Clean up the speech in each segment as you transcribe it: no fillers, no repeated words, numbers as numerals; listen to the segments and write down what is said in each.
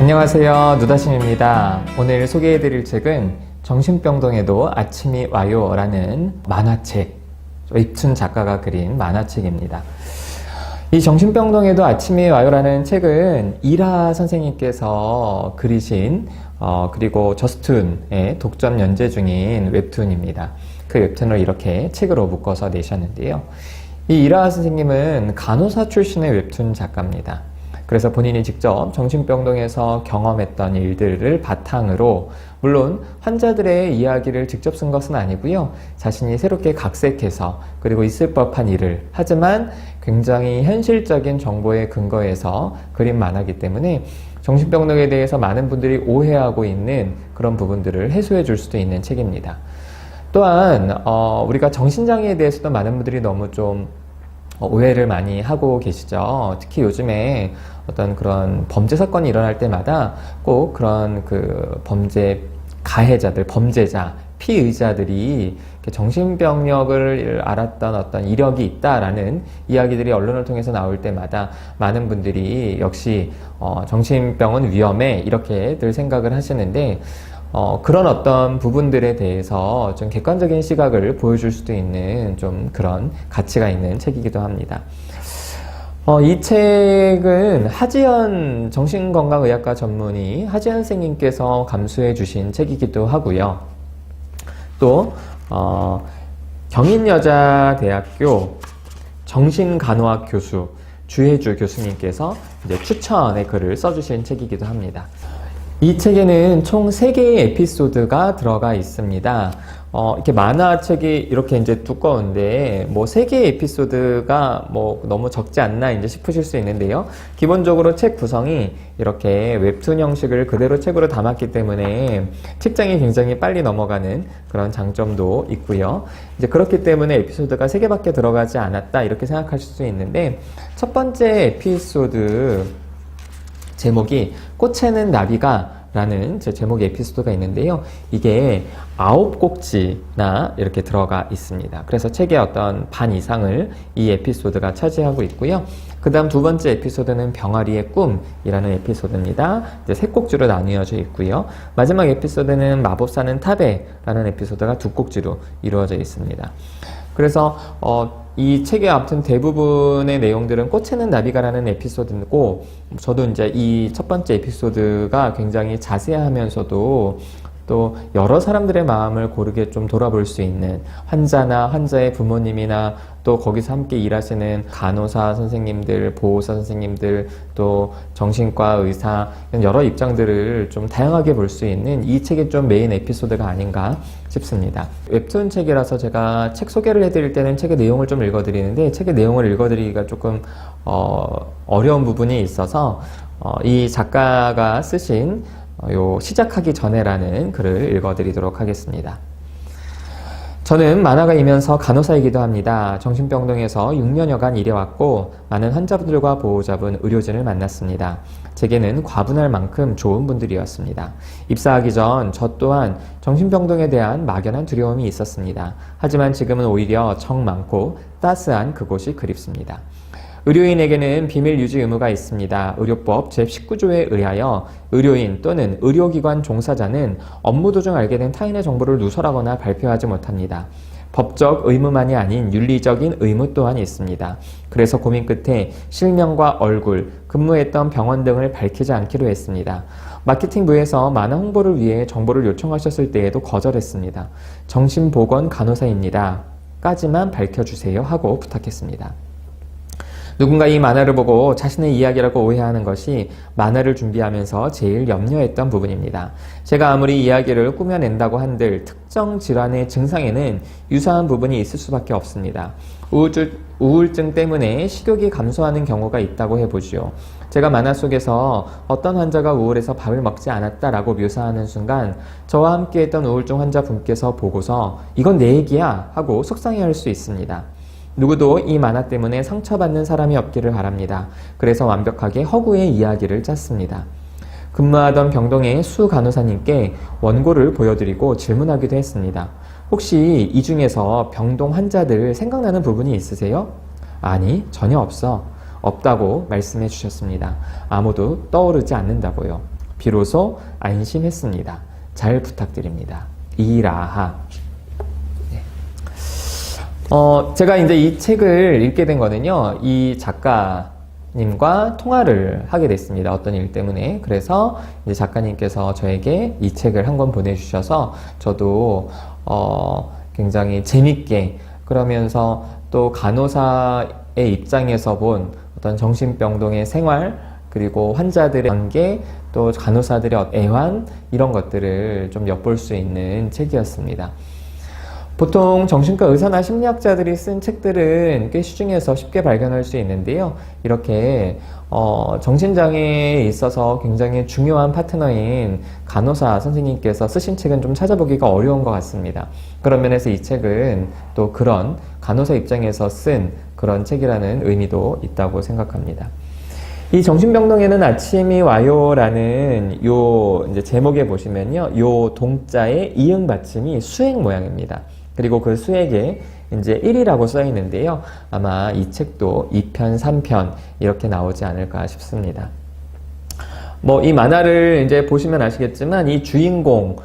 안녕하세요, 누다심입니다. 오늘 소개해드릴 책은 정신병동에도 아침이 와요 라는 만화책, 웹툰 작가가 그린 만화책입니다. 이 정신병동에도 아침이 와요 라는 책은 이라 선생님께서 그리신 그리고 저스툰의 독점 연재 중인 웹툰입니다. 그 웹툰을 이렇게 책으로 묶어서 내셨는데요. 이 이라 선생님은 간호사 출신의 웹툰 작가입니다. 그래서 본인이 직접 정신병동에서 경험했던 일들을 바탕으로, 물론 환자들의 이야기를 직접 쓴 것은 아니고요, 자신이 새롭게 각색해서 그리고 있을 법한 일을, 하지만 굉장히 현실적인 정보에 근거해서 그린 만화이기 때문에 정신병동에 대해서 많은 분들이 오해하고 있는 그런 부분들을 해소해 줄 수도 있는 책입니다. 또한 우리가 정신장애에 대해서도 많은 분들이 너무 좀 오해를 많이 하고 계시죠. 특히 요즘에 어떤 그런 범죄 사건이 일어날 때마다 꼭 그런 그 범죄 가해자들, 범죄자, 피의자들이 정신병력을 앓았던 어떤 이력이 있다라는 이야기들이 언론을 통해서 나올 때마다 많은 분들이 역시 정신병은 위험해 이렇게들 생각을 하시는데, 그런 어떤 부분들에 대해서 좀 객관적인 시각을 보여줄 수도 있는 좀 그런 가치가 있는 책이기도 합니다. 이 책은 하지연 정신건강의학과 전문의 하지연 선생님께서 감수해 주신 책이기도 하고요. 또 경인여자대학교 정신간호학 교수 주혜주 교수님께서 이제 추천의 글을 써주신 책이기도 합니다. 이 책에는 총 3개의 에피소드가 들어가 있습니다. 이렇게 만화책이 이렇게 이제 두꺼운데, 3개의 에피소드가 너무 적지 않나 이제 싶으실 수 있는데요. 기본적으로 책 구성이 이렇게 웹툰 형식을 그대로 책으로 담았기 때문에 책장이 굉장히 빨리 넘어가는 그런 장점도 있고요. 이제 그렇기 때문에 에피소드가 3개밖에 들어가지 않았다 이렇게 생각하실 수 있는데, 첫 번째 에피소드 제목이 꽃에는 나비가 라는 제목의 에피소드가 있는데요. 이게 9꼭지나 이렇게 들어가 있습니다. 그래서 책의 어떤 반 이상을 이 에피소드가 차지하고 있고요. 그 다음 두 번째 에피소드는 병아리의 꿈이라는 에피소드입니다. 이제 3꼭지로 나뉘어져 있고요. 마지막 에피소드는 마법사는 탑에라는 에피소드가 2꼭지로 이루어져 있습니다. 그래서 이 책의 아무튼 대부분의 내용들은 꽃에는 나비가라는 에피소드고, 저도 이제 이 첫 번째 에피소드가 굉장히 자세하면서도 또 여러 사람들의 마음을 고르게 좀 돌아볼 수 있는, 환자나 환자의 부모님이나 또 거기서 함께 일하시는 간호사 선생님들, 보호사 선생님들, 또 정신과 의사, 여러 입장들을 좀 다양하게 볼 수 있는 이 책의 좀 메인 에피소드가 아닌가 싶습니다. 웹툰 책이라서 제가 책 소개를 해드릴 때는 책의 내용을 좀 읽어드리는데, 책의 내용을 읽어드리기가 조금 어려운 부분이 있어서 이 작가가 쓰신 시작하기 전에라는 글을 읽어드리도록 하겠습니다. 저는 만화가이면서 간호사이기도 합니다. 정신병동에서 6년여간 일해왔고 많은 환자분들과 보호자분, 의료진을 만났습니다. 제게는 과분할 만큼 좋은 분들이었습니다. 입사하기 전 저 또한 정신병동에 대한 막연한 두려움이 있었습니다. 하지만 지금은 오히려 정 많고 따스한 그곳이 그립습니다. 의료인에게는 비밀 유지 의무가 있습니다. 의료법 제19조에 의하여 의료인 또는 의료기관 종사자는 업무 도중 알게 된 타인의 정보를 누설하거나 발표하지 못합니다. 법적 의무만이 아닌 윤리적인 의무 또한 있습니다. 그래서 고민 끝에 실명과 얼굴, 근무했던 병원 등을 밝히지 않기로 했습니다. 마케팅부에서 만화 홍보를 위해 정보를 요청하셨을 때에도 거절했습니다. 정신보건 간호사입니다. 까지만 밝혀주세요 하고 부탁했습니다. 누군가 이 만화를 보고 자신의 이야기라고 오해하는 것이 만화를 준비하면서 제일 염려했던 부분입니다. 제가 아무리 이야기를 꾸며낸다고 한들 특정 질환의 증상에는 유사한 부분이 있을 수밖에 없습니다. 우울증 때문에 식욕이 감소하는 경우가 있다고 해보지요. 제가 만화 속에서 어떤 환자가 우울해서 밥을 먹지 않았다라고 묘사하는 순간 저와 함께했던 우울증 환자분께서 보고서 이건 내 얘기야 하고 속상해할 수 있습니다. 누구도 이 만화 때문에 상처받는 사람이 없기를 바랍니다. 그래서 완벽하게 허구의 이야기를 짰습니다. 근무하던 병동의 수 간호사님께 원고를 보여드리고 질문하기도 했습니다. 혹시 이 중에서 병동 환자들 생각나는 부분이 있으세요? 아니, 전혀 없다고 말씀해 주셨습니다. 아무도 떠오르지 않는다고요. 비로소 안심했습니다. 잘 부탁드립니다. 이라하. 제가 이제 이 책을 읽게 된 거는요, 이 작가님과 통화를 하게 됐습니다. 어떤 일 때문에. 그래서 이제 작가님께서 저에게 이 책을 한 권 보내주셔서 저도 굉장히 재밌게, 그러면서 또 간호사의 입장에서 본 어떤 정신병동의 생활, 그리고 환자들의 관계, 또 간호사들의 애환, 이런 것들을 좀 엿볼 수 있는 책이었습니다. 보통 정신과 의사나 심리학자들이 쓴 책들은 꽤 시중에서 쉽게 발견할 수 있는데요. 이렇게 정신장애에 있어서 굉장히 중요한 파트너인 간호사 선생님께서 쓰신 책은 좀 찾아보기가 어려운 것 같습니다. 그런 면에서 이 책은 또 그런 간호사 입장에서 쓴 그런 책이라는 의미도 있다고 생각합니다. 이 정신병동에는 아침이 와요라는 요 이제 제목에 보시면요, 요 동자의 이응 받침이 수액 모양입니다. 그리고 그 수액에 이제 1이라고 써 있는데요. 아마 이 책도 2편, 3편 이렇게 나오지 않을까 싶습니다. 뭐 이 만화를 이제 보시면 아시겠지만 이 주인공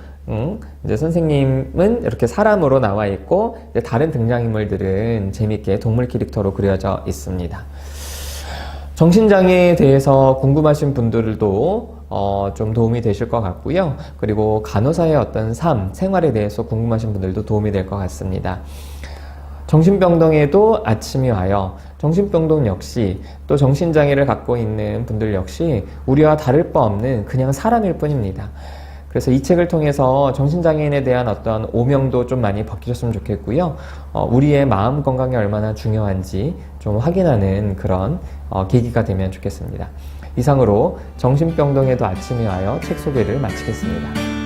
이제 선생님은 이렇게 사람으로 나와 있고 이제 다른 등장인물들은 재밌게 동물 캐릭터로 그려져 있습니다. 정신장애에 대해서 궁금하신 분들도 좀 도움이 되실 것 같고요. 그리고 간호사의 어떤 삶, 생활에 대해서 궁금하신 분들도 도움이 될 것 같습니다. 정신병동에도 아침이 와요. 정신병동 역시 또 정신장애를 갖고 있는 분들 역시 우리와 다를 바 없는 그냥 사람일 뿐입니다. 그래서 이 책을 통해서 정신장애인에 대한 어떤 오명도 좀 많이 바뀌셨으면 좋겠고요. 우리의 마음 건강이 얼마나 중요한지 좀 확인하는 그런 계기가 되면 좋겠습니다. 이상으로 정신병동에도 아침이 와요 책 소개를 마치겠습니다.